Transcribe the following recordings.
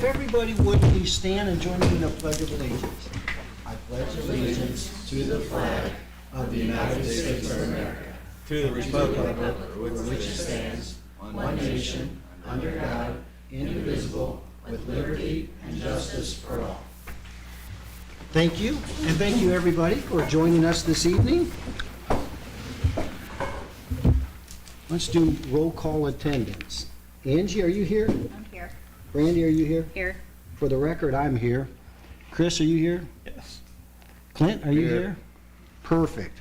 everybody would please stand and join me in the Pledge of Allegiance. I pledge allegiance to the flag of the United States of America, to the republic for which it stands, one nation, under God, indivisible, with liberty and justice for all. Thank you, and thank you everybody for joining us this evening. Let's do roll call attendance. Angie, are you here? I'm here. Brandy, are you here? Here. For the record, I'm here. Chris, are you here? Yes. Clint, are you here? Perfect.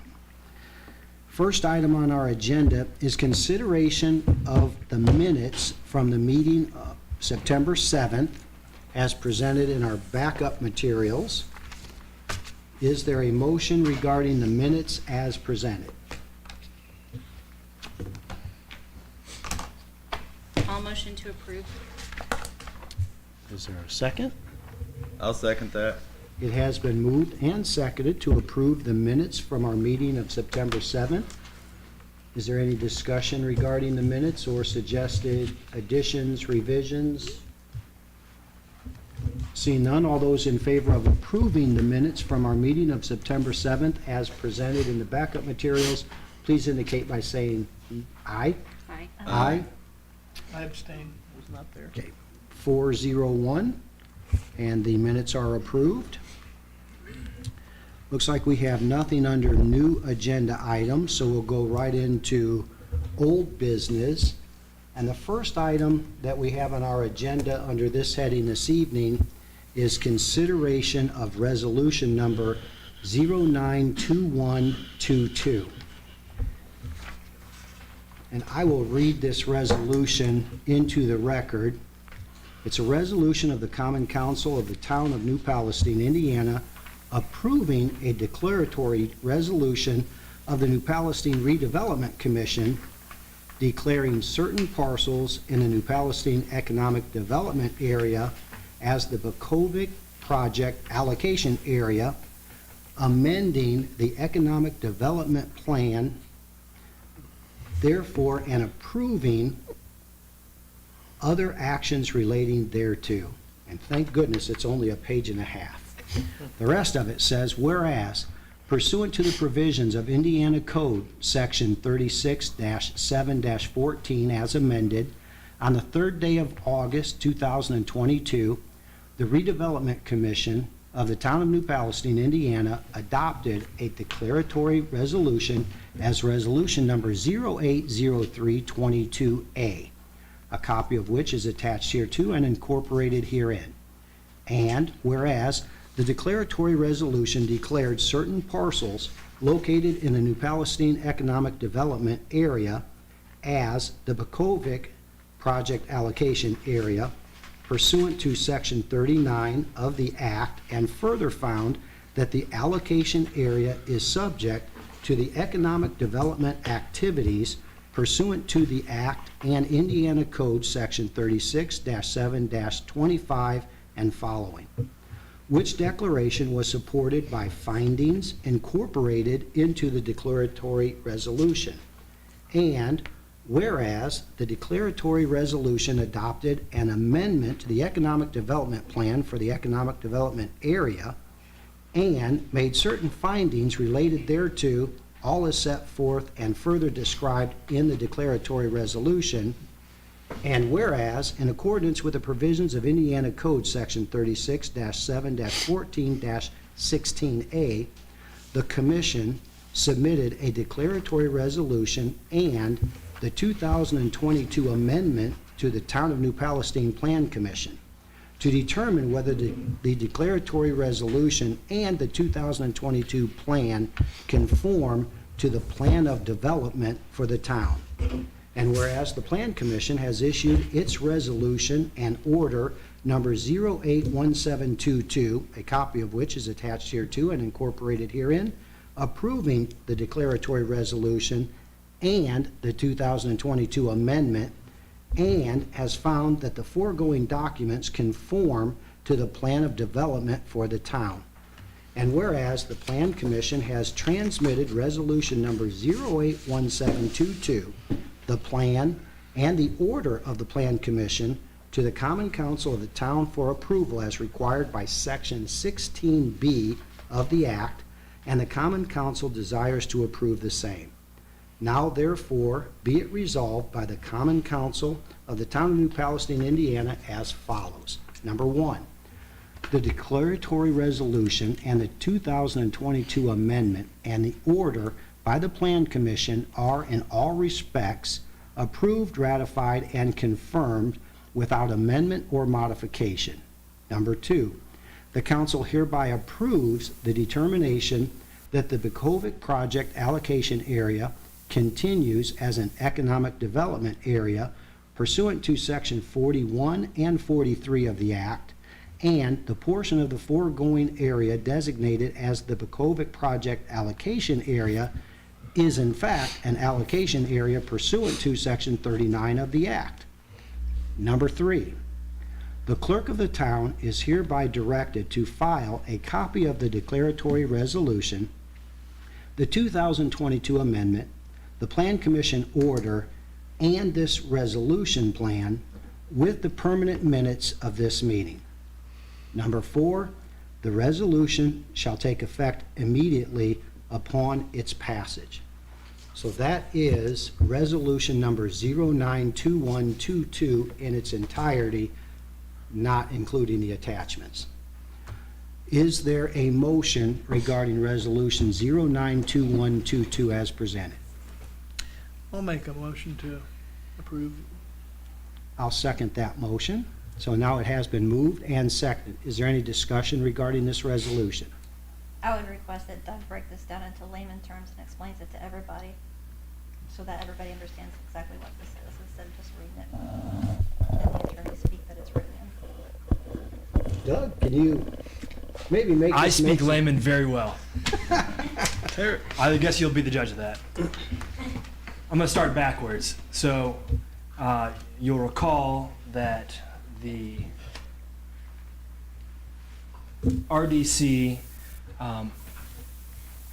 First item on our agenda is consideration of the minutes from the meeting of September 7th as presented in our backup materials. Is there a motion regarding the minutes as presented? All motion to approve. Is there a second? I'll second that. It has been moved and seconded to approve the minutes from our meeting of September 7th. Is there any discussion regarding the minutes or suggested additions, revisions? Seeing none, all those in favor of approving the minutes from our meeting of September 7th as presented in the backup materials, please indicate by saying aye. Aye. Aye. I abstain, I was not there. Okay, 401, and the minutes are approved. Looks like we have nothing under new agenda items, so we'll go right into old business. And the first item that we have on our agenda under this heading this evening is consideration of resolution number 092122. And I will read this resolution into the record. It's a resolution of the Common Council of the Town of New Palestine, Indiana, approving a declaratory resolution of the New Palestine Redevelopment Commission declaring certain parcels in the New Palestine Economic Development Area as the Bakovic Project Allocation Area, amending the Economic Development Plan, therefore, and approving other actions relating thereto. And thank goodness it's only a page and a half. The rest of it says, whereas, pursuant to the provisions of Indiana Code Section 36-7-14 as amended, on the 3rd day of August 2022, the Redevelopment Commission of the Town of New Palestine, Indiana, adopted a declaratory resolution as resolution number 080322A, a copy of which is attached hereto and incorporated herein. And whereas the declaratory resolution declared certain parcels located in the New Palestine Economic Development Area as the Bakovic Project Allocation Area pursuant to Section 39 of the Act, and further found that the allocation area is subject to the economic development activities pursuant to the Act and Indiana Code Section 36-7-25 and following, which declaration was supported by findings incorporated into the declaratory resolution. And whereas the declaratory resolution adopted an amendment to the Economic Development Plan for the Economic Development Area and made certain findings related thereto, all is set forth and further described in the declaratory resolution. And whereas, in accordance with the provisions of Indiana Code Section 36-7-14-16A, the Commission submitted a declaratory resolution and the 2022 amendment to the Town of New Palestine Plan Commission to determine whether the declaratory resolution and the 2022 plan conform to the plan of development for the town. And whereas the Plan Commission has issued its resolution and order number 081722, a copy of which is attached hereto and incorporated herein, approving the declaratory resolution and the 2022 amendment, and has found that the foregoing documents conform to the plan of development for the town. And whereas the Plan Commission has transmitted resolution number 081722, the plan and the order of the Plan Commission to the Common Council of the town for approval as required by Section 16B of the Act, and the Common Council desires to approve the same. Now therefore be it resolved by the Common Council of the town of New Palestine, Indiana, as follows. Number one, the declaratory resolution and the 2022 amendment and the order by the Plan Commission are in all respects approved, ratified, and confirmed without amendment or modification. Number two, the council hereby approves the determination that the Bukovic project allocation area continues as an economic development area pursuant to Section 41 and 43 of the Act, and the portion of the foregoing area designated as the Bukovic project allocation area is in fact an allocation area pursuant to Section 39 of the Act. Number three, the clerk of the town is hereby directed to file a copy of the declaratory resolution, the 2022 amendment, the Plan Commission order, and this resolution plan with the permanent minutes of this meeting. Number four, the resolution shall take effect immediately upon its passage. So that is resolution number 092122 in its entirety, not including the attachments. Is there a motion regarding resolution 092122 as presented? I'll make a motion to approve. I'll second that motion. So now it has been moved and seconded. Is there any discussion regarding this resolution? I would request that Doug break this down into layman terms and explains it to everybody, so that everybody understands exactly what this is, instead of just reading it and the attorney speak that it's written in. Doug, can you maybe make I this speak make some- layman very well. I guess you'll be the judge of that. I'm going to start backwards. So you'll recall that the RDC,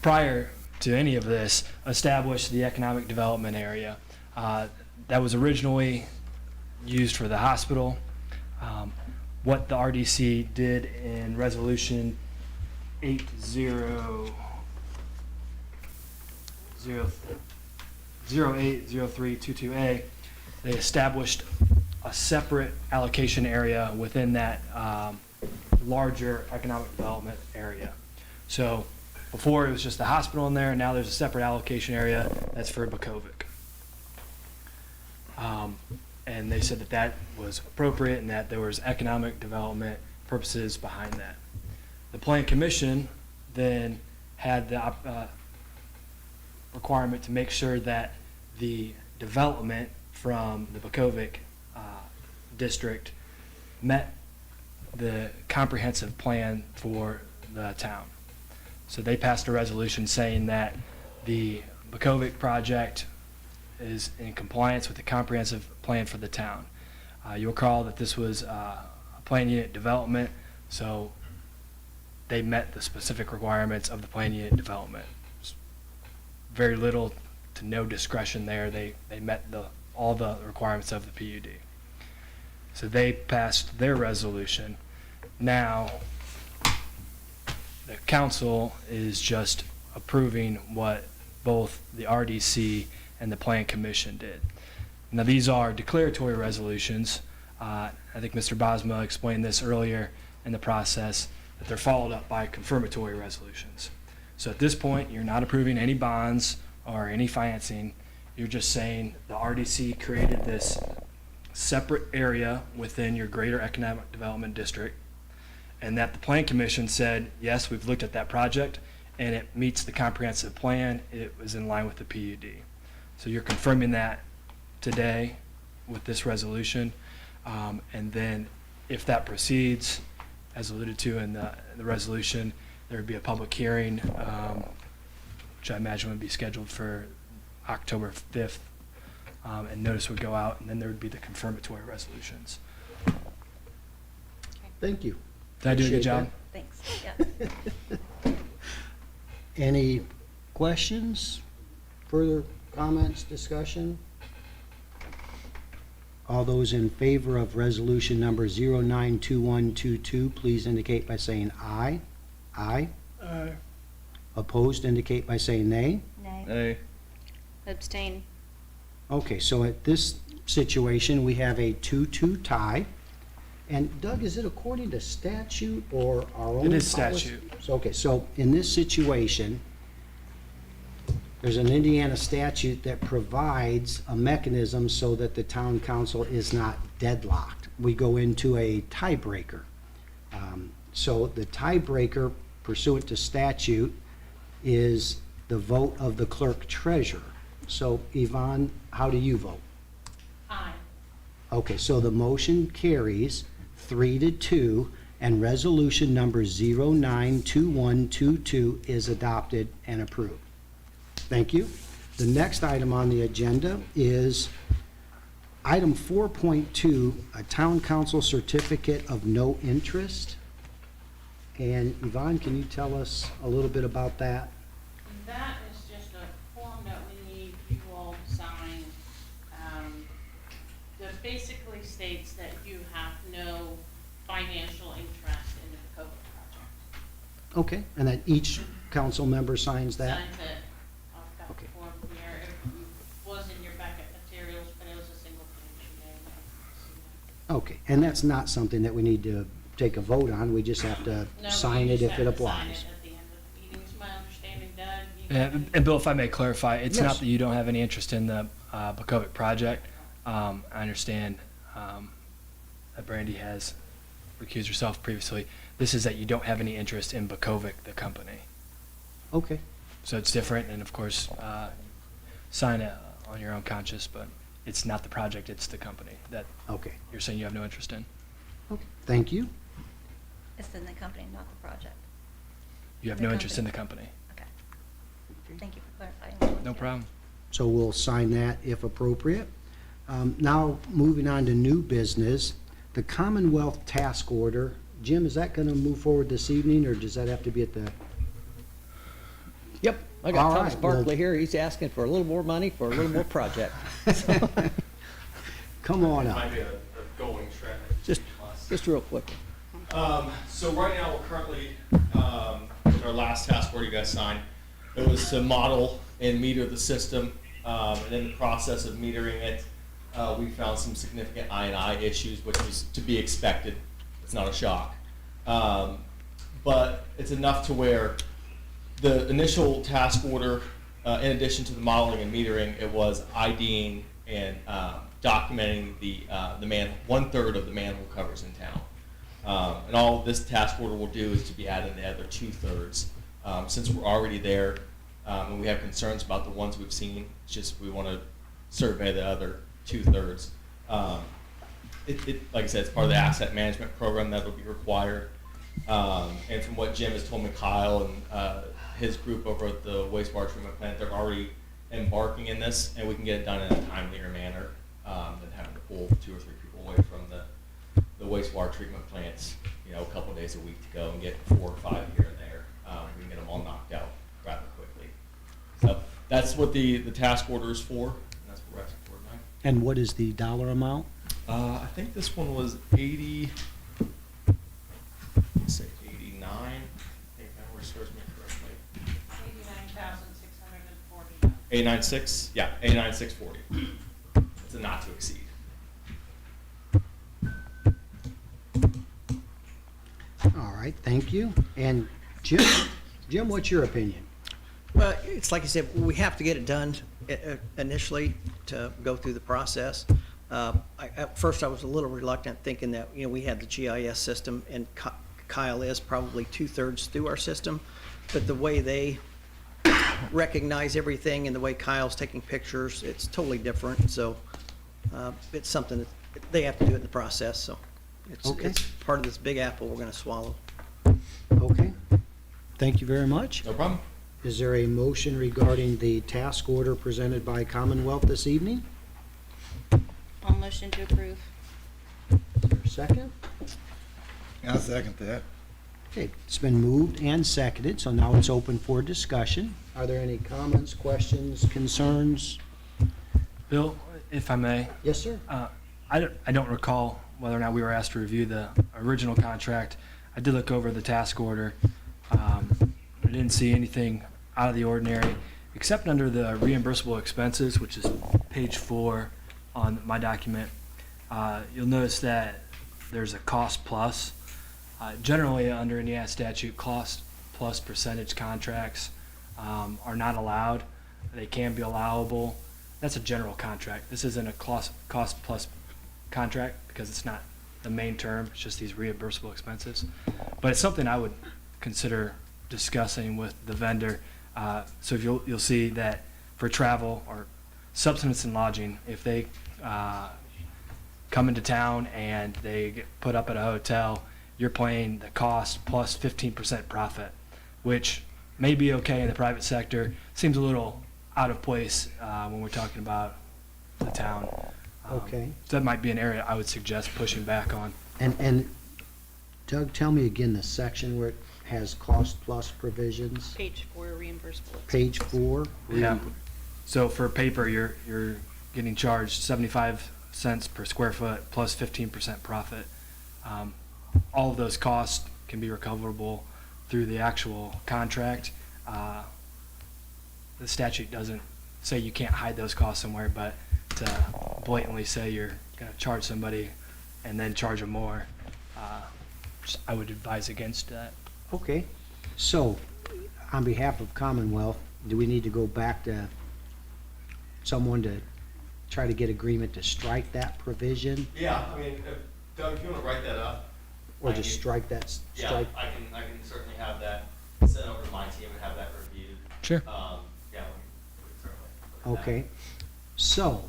prior to any of this, established the economic development area. That was originally used for the hospital. What the RDC did in resolution 080322A, they established a separate allocation area within that larger economic development area. So before it was just the hospital in there, and now there's a separate allocation area that's for Bukovic. And they said that that was appropriate and that there was economic development purposes behind that. The Plan Commission then had the requirement to make sure that the development from the Bukovic district met the comprehensive plan for the town. So they passed a resolution saying that the Bukovic project is in compliance with the comprehensive plan for the town. You'll recall that this was a plan unit development, so they met the specific requirements of the plan unit development. Very little to no discretion there. They met all the requirements of the PUD. So they passed their resolution. Now, the council is just approving what both the RDC and the Plan Commission did. Now, these are declaratory resolutions. I think Mr. Bosma explained this earlier in the process, that they're followed up by confirmatory resolutions. So at this point, you're not approving any bonds or any financing. You're just saying the RDC created this separate area within your greater economic development district, and that the Plan Commission said, yes, we've looked at that project and it meets the comprehensive plan. It was in line with the PUD. So you're confirming that today with this resolution. And then if that proceeds, as alluded to in the resolution, there would be a public hearing, which I imagine would be scheduled for October 5th. And notice would go out, and then there would be the confirmatory resolutions. Thank you. Did I do a good Appreciate job? Thanks, yeah. Any questions, further comments, discussion? All those in favor of resolution number 092122, please indicate by saying aye. Aye. Aye. Opposed, indicate by saying nay. Nay. Hey, Abstain. Okay, so at this situation, we have a 2-2 tie. And Doug, is it according to statute or our own It is policy? statute. So, okay, so in this situation, there's an Indiana statute that provides a mechanism so that the town council is not deadlocked. We go into a tiebreaker. So the tiebreaker pursuant to statute is the vote of the clerk treasurer. So Yvonne, how do you vote? Aye. Okay, so the motion carries 3-2, and resolution number 092122 is adopted and approved. Thank you. The next item on the agenda is item 4.2, a town council certificate of no interest. And Yvonne, can you tell us a little bit about that? That is just a form that we need you all to sign, that basically states that you have no financial interest in the COVID project. Okay, and that each council member signs that? Signs it. I've got Okay. the form here. It was in your packet materials, but it was a single page. You may not see that. Okay, and that's not something that we need to take a vote on, we just have to No, sign you it just if it have to sign applies. it at the end of the meeting, is my understanding, Doug. And Bill, if I may clarify, it's Yes. not that you don't have any interest in the Bakovic project. I understand that Brandy has recused herself previously. This is that you don't have any interest in Bakovic, the company. Okay, So it's different, and of course, sign it on your own conscience, but it's not the project, it's the company that okay, you're saying you have no interest in. okay, thank you. It's in the company, not the project. You have The no interest in the company. company. Okay. Thank you for clarifying. that one, No too. problem. So we'll sign that if appropriate. Now, moving on to new business, the Commonwealth Task Order. Jim, is that gonna move forward this evening, or does that have to be at the, Yep, I All got Thomas right, well- Barkley here. He's asking for a little more money for a little more project. come on up. Might be a going trend. Just real quick. So right now, we're currently, with our last task order you guys signed, it was to model and meter the system. And in the process of metering it, we found some significant I&I issues, which was to be expected. It's not a shock. But it's enough to where the initial task order, in addition to the modeling and metering, it was IDing and documenting the 1/3 of the manhole covers in town. And all this task order will do is to be adding the other 2/3. Since we're already there, and we have concerns about the ones we've seen, it's just we want to survey the other 2/3. Like I said, it's part of the asset management program that will be required. And from what Jim has told me, Kyle and his group over at the wastewater treatment plant, they're already embarking in this, and we can get it done in a timelier manner than having to pull 2 or 3 people away from the wastewater treatment plants, a couple days a week to go and get 4 or 5 here and there. We can get them all knocked out rather quickly. So that's what the task order is for, and that's what we're asking for tonight. And what is the dollar amount? I think this one was 80, let's say 89, I think memory serves me correctly. 89,640. 896, yeah, 89640. It's a not to exceed. All right, thank you. And Jim, what's your opinion? Well, it's like I said, we have to get it done initially to go through the process. At first, I was a little reluctant, thinking that, we had the GIS system, and Kyle is probably 2/3 through our system. But the way they recognize everything and the way Kyle's taking pictures, it's totally different. So it's something that they have to do in the process, so Okay. it's part of this big apple we're gonna swallow. Okay, thank you very much. No problem. Is there a motion regarding the task order presented by Commonwealth this evening? I'll motion to approve. Is there a second? I'll second that. Okay, it's been moved and seconded, so now it's open for discussion. Are there any comments, questions, concerns? Bill, if I may, Yes, sir. I don't recall whether or not we were asked to review the original contract. I did look over the task order. I didn't see anything out of the ordinary, except under the reimbursable expenses, which is page 4 on my document. You'll notice that there's a cost plus. Generally, under Indiana statute, cost plus percentage contracts are not allowed. They can be allowable. That's a general contract. This isn't a cost plus contract because it's not the main term. It's just these reimbursable expenses. But it's something I would consider discussing with the vendor. So if you'll see that for travel or subsistence and lodging, if they come into town and they get put up at a hotel, you're paying the cost plus 15% profit, which may be okay in the private sector. Seems a little out of place when we're talking about the town. Okay. So that might be an area I would suggest pushing back on. And Doug, tell me again the section where it has cost plus provisions, Page 4, reimbursable. page 4. Yeah. So for paper, you're getting charged 75 cents per square foot plus 15% profit. All of those costs can be recoverable through the actual contract. The statute doesn't say you can't hide those costs somewhere, but to blatantly say you're going to charge somebody and then charge them more, I would advise against that. Okay, so on behalf of Commonwealth, do we need to go back to someone to try to get agreement to strike that provision? Yeah, I mean, Doug, if you want to write that up. Or just strike that, Yeah, strike? I can certainly have that sent over to my team and have that reviewed. Sure. Yeah, we can certainly. look at that. Okay, so,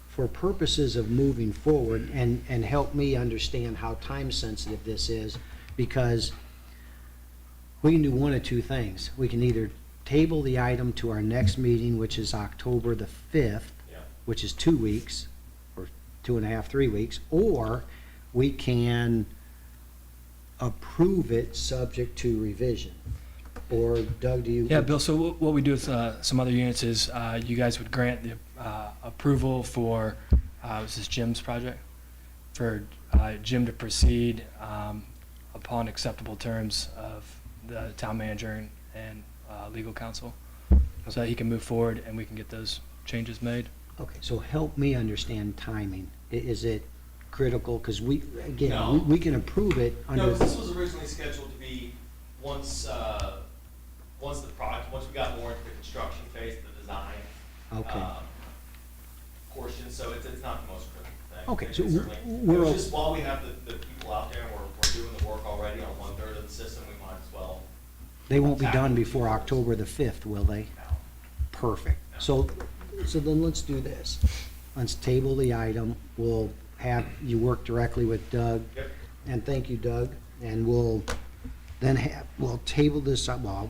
for purposes of moving forward, and help me understand how time-sensitive this is, because we can do one of two things. We can either table the item to our next meeting, which is October the 5th, Yeah. which is 2 weeks, or 2.5, 3 weeks, or we can approve it subject to revision. Or Doug, do you? Yeah, Bill, so what we do with some other units is you guys would grant the approval for, was this Jim's project? For Jim to proceed upon acceptable terms of the town manager and legal counsel, so that he can move forward and we can get those changes made. Okay, so help me understand timing. Is it critical? Because we, again, No. we can approve it No, under. this was originally scheduled to be once we got more into the construction phase, the design. Okay. Portion, so it's not the most critical thing. Okay, It so certainly- we're It was o- just while we have the people out there and we're doing the work already on 1/3 of the system, we might as well. They won't be done tackle before these October the 5th, will they? now. Perfect. So then let's do this. Let's table the item. We'll have you work directly with Doug. Yep. And thank you, Doug. And we'll then we'll table this, well,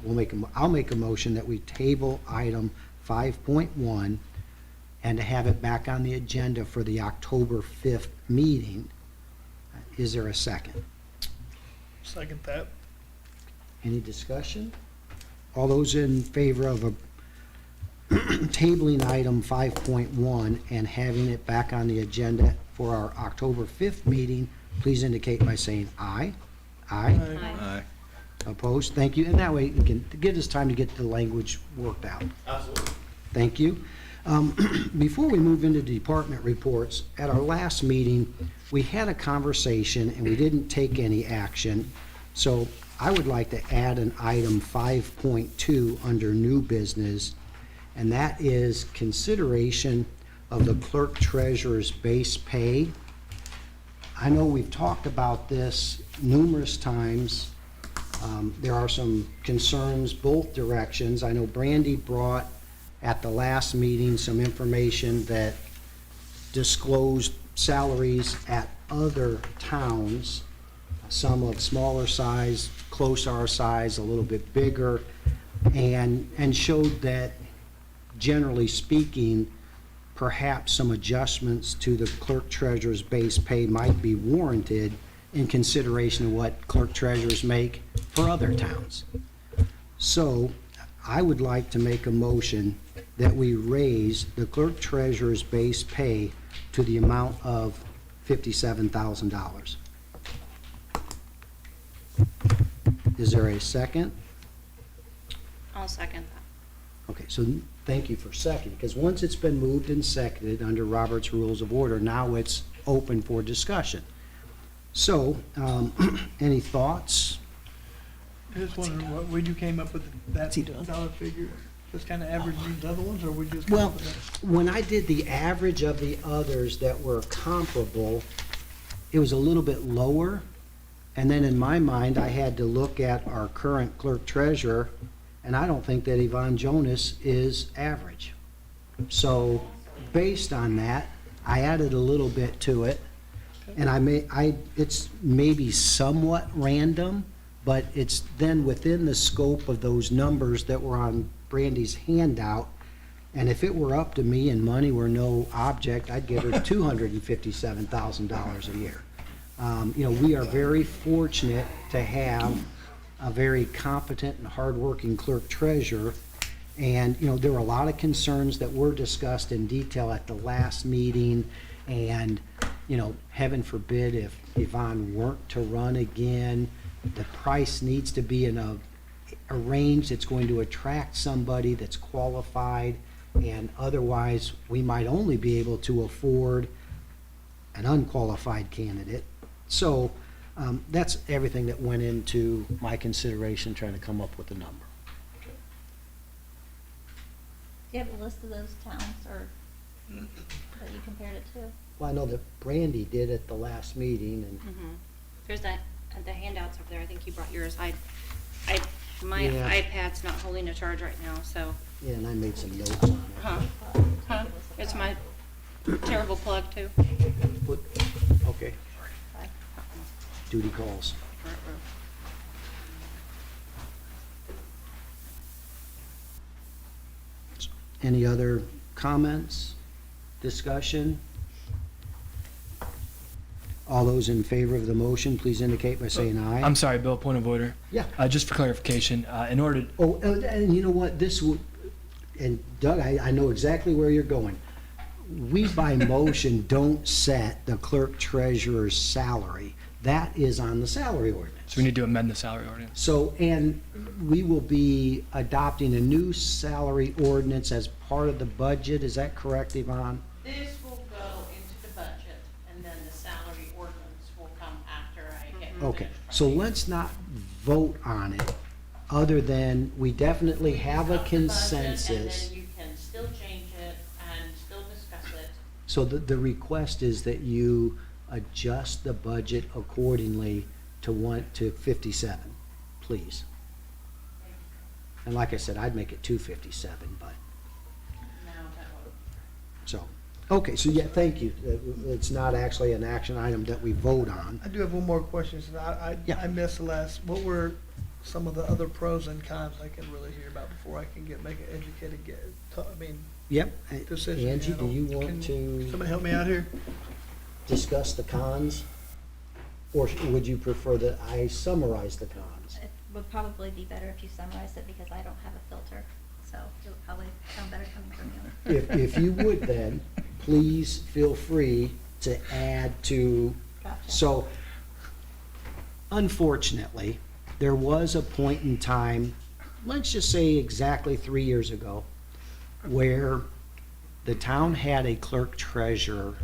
I'll make a motion that we table item 5.1 and to have it back on the agenda for the October 5th meeting. Is there a second? Second that. Any discussion? All those in favor of tabling item 5.1 and having it back on the agenda for our October 5th meeting, please indicate by saying aye. Aye. Aye. Opposed? Thank you. And that way, it can give us time to get the language worked out. Absolutely. Thank you. Before we move into department reports, at our last meeting, we had a conversation and we didn't take any action. So I would like to add an item 5.2 under new business, and that is consideration of the clerk treasurer's base pay. I know we've talked about this numerous times. There are some concerns both directions. I know Brandy brought at the last meeting some information that disclosed salaries at other towns, some of smaller size, close our size, a little bit bigger, and showed that, generally speaking, perhaps some adjustments to the clerk treasurer's base pay might be warranted in consideration of what clerk treasurers make for other towns. So I would like to make a motion that we raise the clerk treasurer's base pay to the amount of $57,000. Is there a second? I'll second that. Okay, so thank you for second, because once it's been moved and seconded under Robert's Rules of Order, now it's open for discussion. So, any thoughts? I just wondering what, when you came up with that What's he doing? dollar figure, just kind of averaging the other ones, or we just? Well, when I did the average of the others that were comparable, it was a little bit lower. And then in my mind, I had to look at our current clerk treasurer, and I don't think that Yvonne Jonas is average. So based on that, I added a little bit to it. And it's maybe somewhat random, but it's then within the scope of those numbers that were on Brandy's handout. And if it were up to me and money were no object, I'd give her $257,000 a year. You know, we are very fortunate to have a very competent and hardworking clerk treasurer. And, you know, there were a lot of concerns that were discussed in detail at the last meeting. And, you know, heaven forbid if Yvonne weren't to run again, the price needs to be in a range that's going to attract somebody that's qualified. And otherwise, we might only be able to afford an unqualified candidate. So that's everything that went into my consideration, trying to come up with a number. Do you have a list of those towns or that you compared it to? Well, I know that Brandy did at the last meeting, and There's that, the handouts over there. I think you brought yours. My Yeah. iPad's not holding a charge right now, so, yeah, and I made some notes on it. huh? Huh? It's my terrible plug too. What- Okay, Bye. duty calls. Any other comments, discussion? All those in favor of the motion, please indicate by saying aye. I'm sorry, Bill, point of order. Yeah. Just for clarification, in order, Oh, and you know what, this would, and Doug, I know exactly where you're going. We by motion don't set the clerk treasurer's salary. That is on the salary ordinance. so we need to amend the salary ordinance. So, and we will be adopting a new salary ordinance as part of the budget, is that correct, Yvonne? This will go into the budget, and then the salary ordinance will come after I get Okay, finished so writing. let's not vote on it, other than we definitely have a Adopt the budget, consensus. And then you can still change it and still discuss it. So the request is that you adjust the budget accordingly to 57, please. And like I said, I'd make it 257, but, Now that will so, okay, so yeah, thank you. It's not actually an action item that we vote on. I do have one more question, since Yeah. I missed the last, what were some of the other pros and cons I can really hear about before I can make an educated Yep. decision? Angie, do you want Can to somebody help me out here? discuss the cons? Or would you prefer that I summarize the cons? It would probably be better if you summarized it because I don't have a filter, so it would probably sound better coming from you. If you would then, please feel free to add to. Gotcha. So, unfortunately, there was a point in time, let's just say exactly 3 years ago, where the town had a clerk treasurer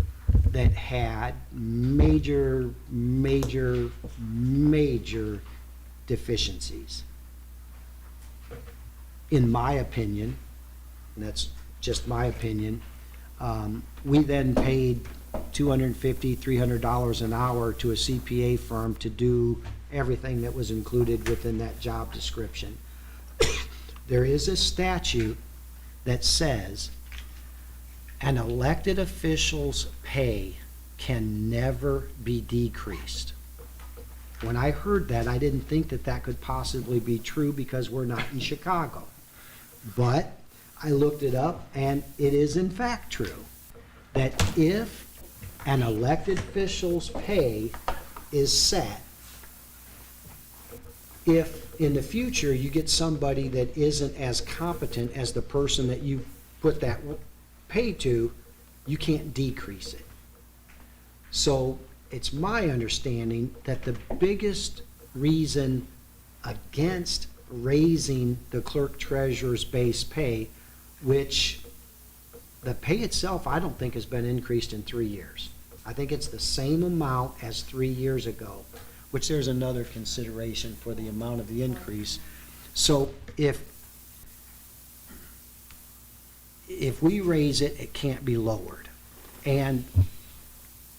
that had major deficiencies. In my opinion, and that's just my opinion, we then paid $250, $300 an hour to a CPA firm to do everything that was included within that job description. There is a statute that says an elected official's pay can never be decreased. When I heard that, I didn't think that that could possibly be true because we're not in Chicago. But I looked it up, and it is in fact true, that if an elected official's pay is set, if in the future you get somebody that isn't as competent as the person that you put that pay to, you can't decrease it. So it's my understanding that the biggest reason against raising the clerk treasurer's base pay, which the pay itself, I don't think has been increased in 3 years. I think it's the same amount as 3 years ago, which there's another consideration for the amount of the increase. So if we raise it, it can't be lowered. And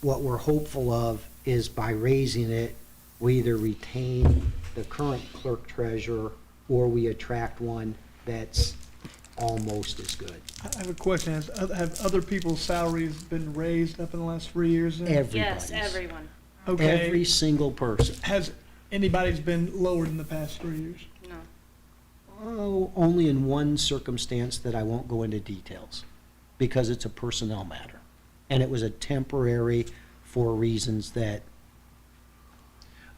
what we're hopeful of is by raising it, we either retain the current clerk treasurer or we attract one that's almost as good. I have a question. Have other people's salaries been raised up in the last 3 years? then? Everybody's. Yes, everyone. Okay. Every single person. Has anybody's been lowered in the past 3 years? No. Oh, only in one circumstance that I won't go into details, because it's a personnel matter. And it was a temporary for reasons that,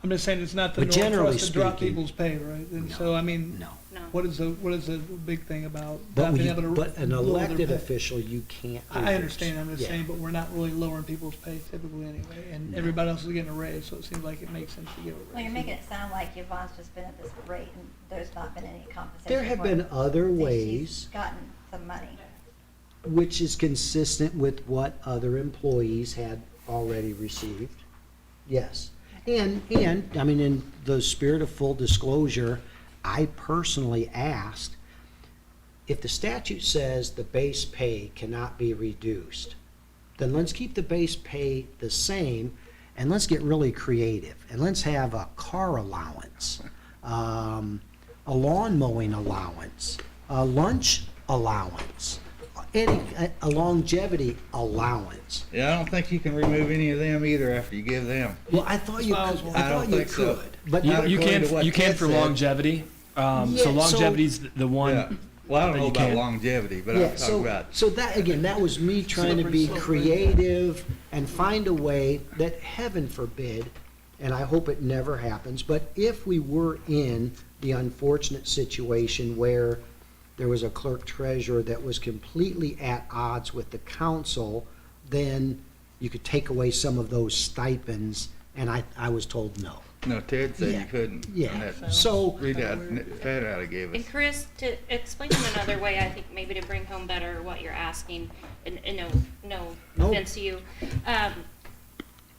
I'm just saying it's not the But norm for generally us to drop speaking, people's pay, right? And no, so, I mean, no. No. what is the big thing about But not being able to but an lower their elected pay? official, you can't I reduce. understand, I'm just Yeah. saying, but we're not really lowering people's pay typically anyway, and everybody else is getting a raise, so it seems like it makes sense to give a raise. Well, you're making it sound like Yvonne's just been at this rate and there's not been any compensation. There have for been it. other That she's ways, gotten some money. which is consistent with what other employees had already received. Yes. And, I mean, in the spirit of full disclosure, I personally asked, if the statute says the base pay cannot be reduced, then let's keep the base pay the same, and let's get really creative, and let's have a car allowance, a lawn mowing allowance, a lunch allowance, a longevity allowance. Yeah, I don't think you can remove any of them either after you give them. Well, I thought you Spousal. could, I I don't thought you think so. could, but Not You according to what can Ted for said. longevity. Yeah, So so- longevity's the one. Yeah. Well, I don't that know you about can't. longevity, but yeah, I'm talking about, so that, again, that was me trying to be Slippery slope, right? creative and find a way that, heaven forbid, and I hope it never happens, but if we were in the unfortunate situation where there was a clerk treasurer that was completely at odds with the council, then you could take away some of those stipends, and I was told no. no, Ted said Yeah. you couldn't. Yeah. And that So, readout, Ted oughta gave And us. Chris, to explain in another way, I think maybe to bring home better what you're asking, and no No. offense to you,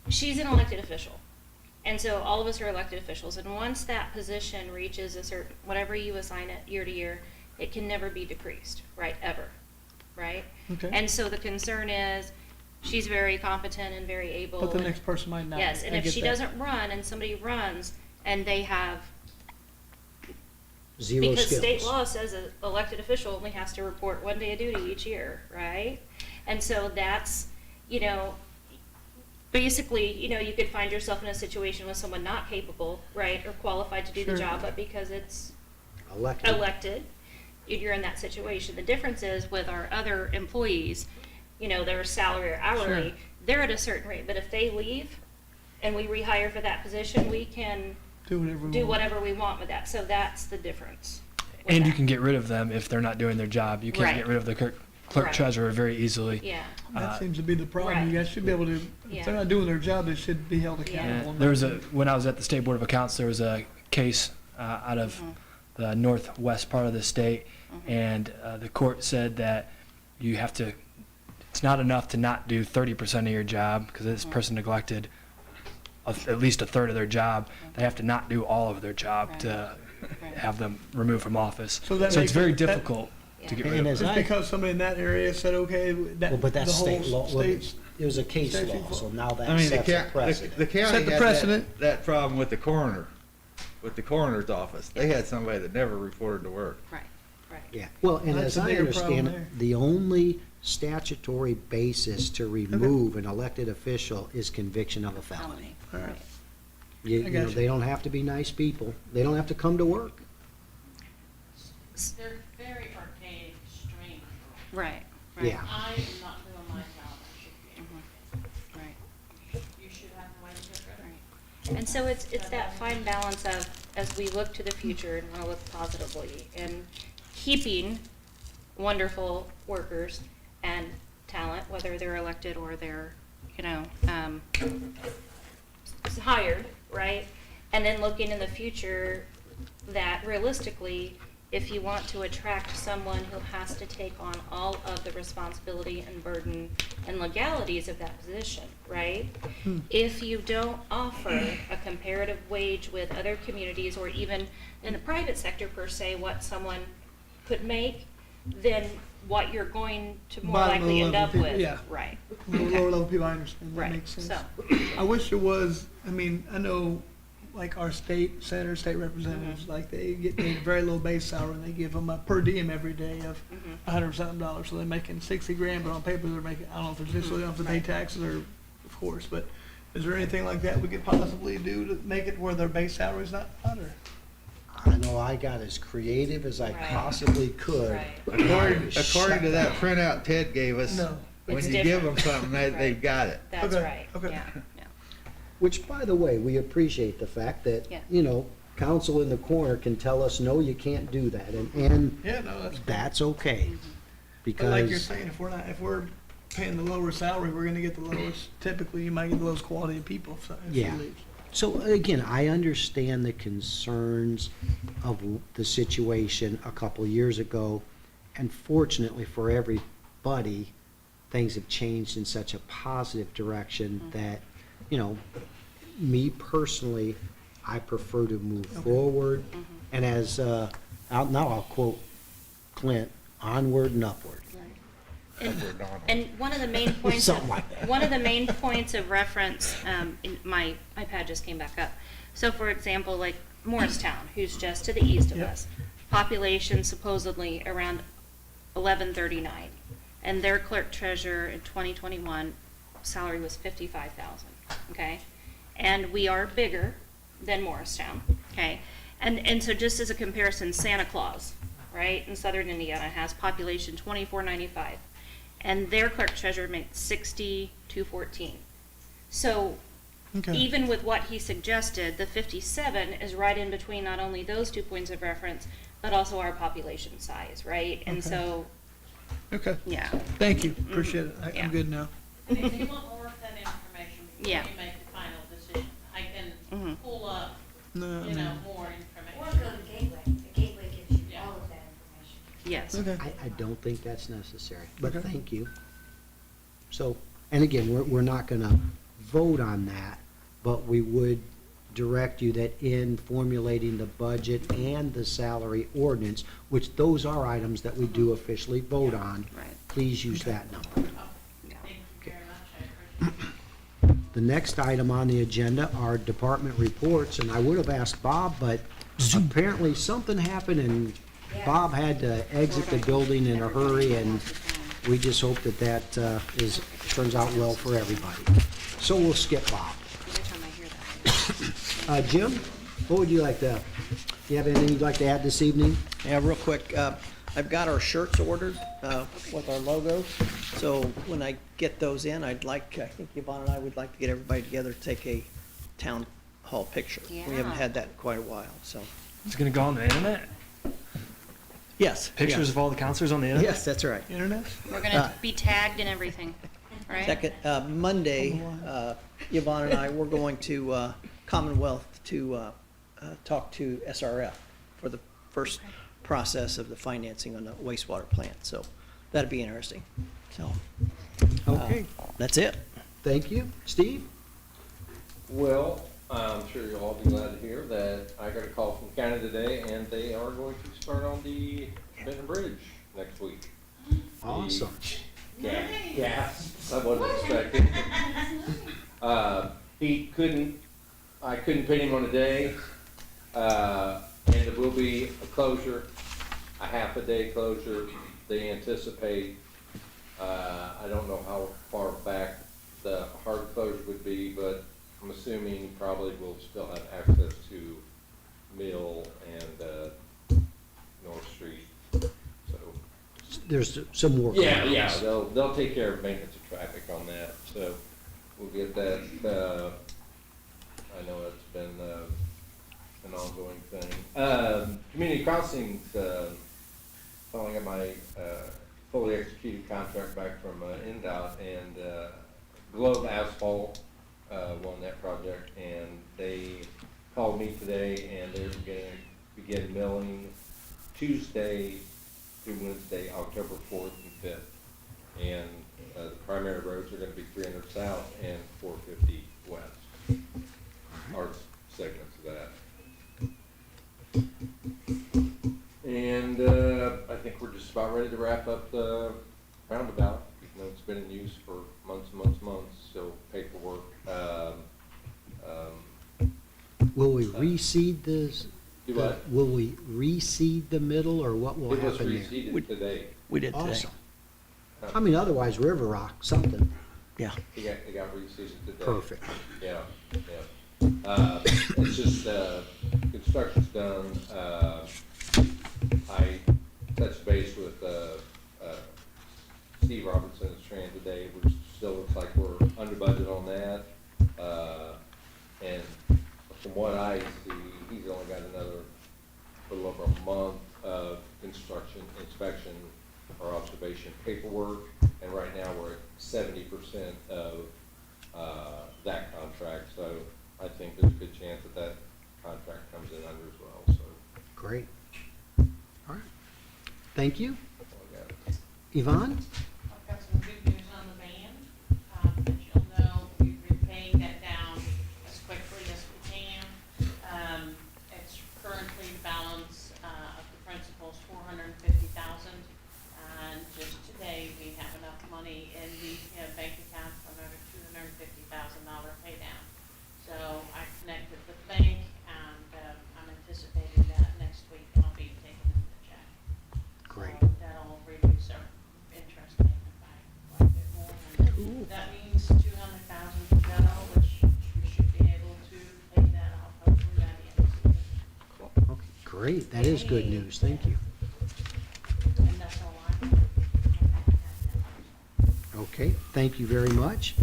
she's an elected official. And so all of us are elected officials, and once that position reaches a certain, whatever you assign it year to year, it can never be decreased, right, ever, right? Okay. And so the concern is, she's very competent and very able. But the and- next person might not. Yes, and I if get she that. doesn't run and somebody runs and they have, zero because state skills. law says an elected official only has to report 1 day of duty each year, right? And so that's, basically, you could find yourself in a situation with someone not capable, right, or qualified to do the Sure. job, but because it's Elected. elected, you're in that situation. The difference is with our other employees, they're salary or hourly, Sure. they're at a certain rate, but if they leave and we rehire for that position, we can Do whatever we do want. whatever we want with that. So that's the difference. with And you that. can get rid of them if they're not doing their job. You can't Right. get rid of the clerk Right. treasurer very easily. Yeah, That seems to be the problem. You right. guys should be able to, Yeah. if they're not doing their job, they should be held Yeah. accountable. There was when I was at the State Board of Accounts, there was a case out of Mm-hmm. the northwest part of the state, and the court said that you have to, it's not enough to not do 30% of your job, because this Mm-hmm. person neglected at least a third of their job. They have to not do all of their job Right. to Right. have them removed from office. So that it's makes very it- that- difficult to get rid And of. as Just I, because somebody in that area said, okay, that, well, but the that's state whole law, well, state's, it was a case statute law, so law. now I that mean, sets a the precedent. county Set the had precedent. that problem with the coroner, with the coroner's office. They had somebody that never reported to work. right, right. Yeah, well, and That's as a I bigger problem understand there. it, the only statutory basis to remove an elected official is conviction of a felony. All right. You I know, got you. they don't have to be nice people. They don't have to come to work. They're very archaic, strange. Right, right. Yeah. I am not doing my job, I should be able to. Right. You should have a way to get rid of it. And so it's that fine balance of, as we look to the future and want to look positively, and keeping wonderful workers and talent, whether they're elected or they're hired, right? And then looking in the future that realistically, if you want to attract someone who has to take on all of the responsibility and burden and legalities of that position, right? If you don't offer a comparative wage with other communities or even in the private sector per se, what someone could make, then what you're going to more Bottom of likely the end level up people, with, yeah. right? Lower level people, I understand, that Right, makes sense. so, I wish there was, I mean, I know, like our state senators, state representatives, like they get paid a very low base salary and they give them a per diem every day of $100-something, so they're making 60 grand, but on paper they're making, I don't know if it's just, they don't have to pay taxes or, of course, but is there anything like that we could possibly do to make it where their base salary is not under? I know I got as creative as I Right. possibly could. Right. and I was According to shut that down. printout Ted gave us, No. when It's you give them different. something, Right. they've got it. that's Okay, right, okay. yeah. Which, by the way, we appreciate the fact that, Yeah. you know, council in the corner can tell us, no, you can't do that, and Yeah, no, that's cool. that's okay. But like you're Because, saying, if we're paying the lower salary, we're gonna get the lowest, typically you might get the lowest quality of people if Yeah. she leaves. so again, I understand the concerns of the situation a couple of years ago, and fortunately for everybody, things have changed in such a positive direction that, you know, me personally, I prefer to move forward. And as, now I'll quote Clint, onward and upward. And one of the main points, Something like that. one of the main points of reference, my iPad just came back up. So for example, like Morristown, who's just to the east of Yep. us, population supposedly around 1139, and their clerk treasurer in 2021 salary was 55,000. Okay, and we are bigger than Morristown. Okay, and so just as a comparison, Santa Claus, right, in southern Indiana has population 2495. And their clerk treasurer makes 6214. So Okay. even with what he suggested, the 57 is right in between not only those 2 points of reference, but also our population size, right? And Okay. so, Okay, yeah, thank you, appreciate it, Yeah. I'm good now. And if you want more of that information before Yeah. you make the final decision, I can Mhm. pull up, No, I you know, mean, more Or information. go to Gateway. The Gateway gives you Yeah. all of that information. yes. okay, I don't think that's necessary, but Okay. thank you. So, and again, we're not gonna vote on that, but we would direct you that in formulating the budget and the salary ordinance, which those are items that we do officially vote on, Right. please use that number. Yeah. Thank you very much, I appreciate it. The next item on the agenda are department reports, and I would have asked Bob, but apparently something happened and Bob had to exit the building in a hurry, and we just hope that that turns out well for everybody. So we'll skip Bob. Every time I hear that. Jim, what would you like to, do you have anything you'd like to add this evening? Yeah, real quick, I've got our shirts ordered with our logos. So when I get those in, I think Yvonne and I would like to get everybody together to take a town hall picture. We haven't Yeah. had that in quite a while, so. It's gonna go on the internet? Yes. Pictures yeah. of all the counselors on the internet? Yes, that's right. internet? We're gonna be tagged and everything, right? Second, Monday, Yvonne and I, we're going to Commonwealth to talk to SRF for the first process of the financing on the wastewater plant. So that'd be interesting. So Okay, that's it. thank you. Steve? Well, I'm sure you'll all be glad to hear that I got a call from Canada today, and they are going to start on the Benton Bridge next week. Awesome. Gas, I wasn't expecting. I couldn't pin him on a day, and it will be a closure, a half a day closure. They anticipate, I don't know how far back the hard closure would be, but I'm assuming probably we'll still have access to Mill and North Street, so. There's some work. Yeah, they'll take care of maintenance of traffic on that, so we'll get that, I know it's been, an ongoing thing. Community Crossings, following up my, fully executed contract back from, NDOT, and, Globe Asphalt won that project, and they called me today, and they're going to begin milling Tuesday through Wednesday, October 4th and 5th. And the primary roads are going to be 300 South and 450 West. Our segments of that. And I think we're just about ready to wrap up the roundabout. You know, it's been in use for months and months and months, so paperwork. Will we reseed this? Do what? Will we reseed the middle, or what will It was happen there? reseeded today. We did today. Awesome. I mean, otherwise River Rock, something. Yeah. It got reseeded today. Perfect. Yeah, yeah. It's just, construction's done. I touched base with, Steve Robertson at Strand today, which still looks like we're under budget on that. And from what I see, he's only got another little over a month of construction, inspection, or observation paperwork. And right now, we're at 70% of, that contract, so I think there's a good chance that that contract comes in under as well, so. Great. All right. Thank you. Yvonne? I've got some good news on the van. As you'll know, we've been paying that down as quickly as we can. It's currently the balance of the principal is $450,000. And just today, we have enough money in the bank account for another $250,000 pay down. So I connected with the bank, and I'm anticipating that next week I'll be taking the check. Great. So that'll reduce our interest payment by quite a bit more. And that means $200,000 to go, which we should be able to pay that off hopefully by the end of the year. Okay, great. That is good news. Thank you. And that's all I have. Okay, thank you very much.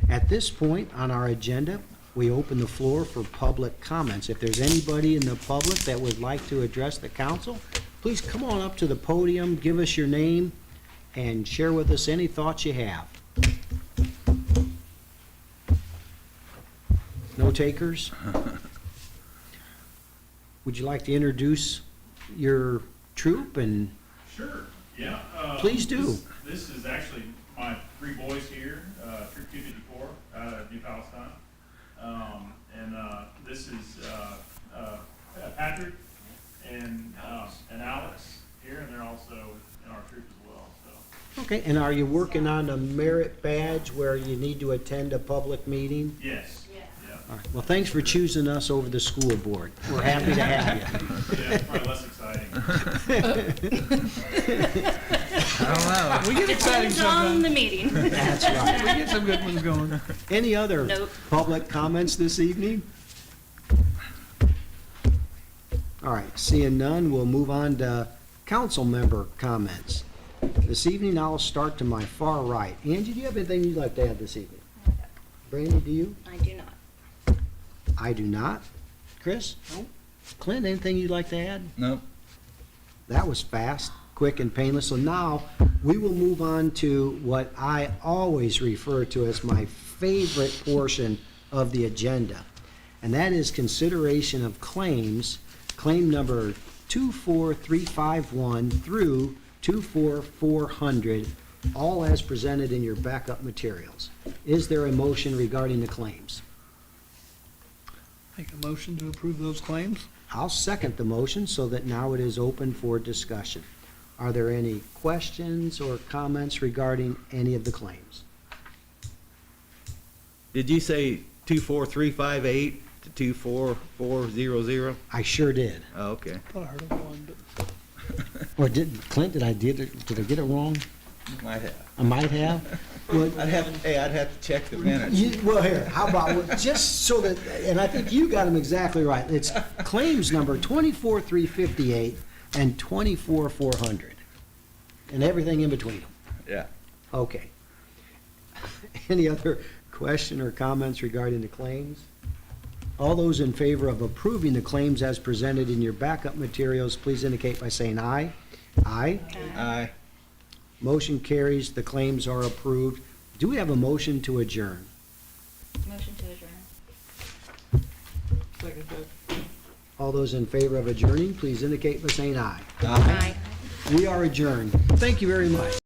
At this point on our agenda, we open the floor for public comments. If there's anybody in the public that would like to address the council, please come on up to the podium, give us your name, and share with us any thoughts you have. No takers? Would you like to introduce your troop and Sure, yeah. Please do. This is actually my three boys here, Troop 254 out of New Palestine. This is Patrick and Alex here, and they're also in our troop as well, so. Okay, and are you working on a merit badge where you need to attend a public meeting? Yes. Yeah. Yeah. All right. Well, thanks for choosing us over the school board. We're happy to have you. Yeah, it's probably less exciting. I don't know. We get exciting Depends on sometimes. the meeting. That's right. We get some good ones going. Any other Nope. public comments this evening? All right, seeing none, we'll move on to council member comments. This evening, I'll start to my far right. Angie, do you have anything you'd like to add this evening? Brandy, do you? I do not. I do not. Chris? No. Clint, anything you'd like to add? Nope. That was fast, quick, and painless. So now we will move on to what I always refer to as my favorite portion of the agenda, and that is consideration of claims, claim number 24351 through 24400, all as presented in your backup materials. Is there a motion regarding the claims? Make a motion to approve those claims? I'll second the motion so that now it is open for discussion. Are there any questions or comments regarding any of the claims? Did you say 24358 to 24400? I sure did. Oh, okay. Thought I heard of one, but Or did I get it wrong? Might have. I might have. Well, I'd have to check the minutes. well, here, how about, just so that, and I think you got them exactly right. It's claims number 24358 and 24400, and everything in between them. Yeah. Okay. Any other question or comments regarding the claims? All those in favor of approving the claims as presented in your backup materials, please indicate by saying aye. Aye. Aye. Motion carries. The claims are approved. Do we have a motion to adjourn? Motion to adjourn. Second, Judge. All those in favor of adjourning, please indicate by saying aye. Aye. We are adjourned. Thank you very much.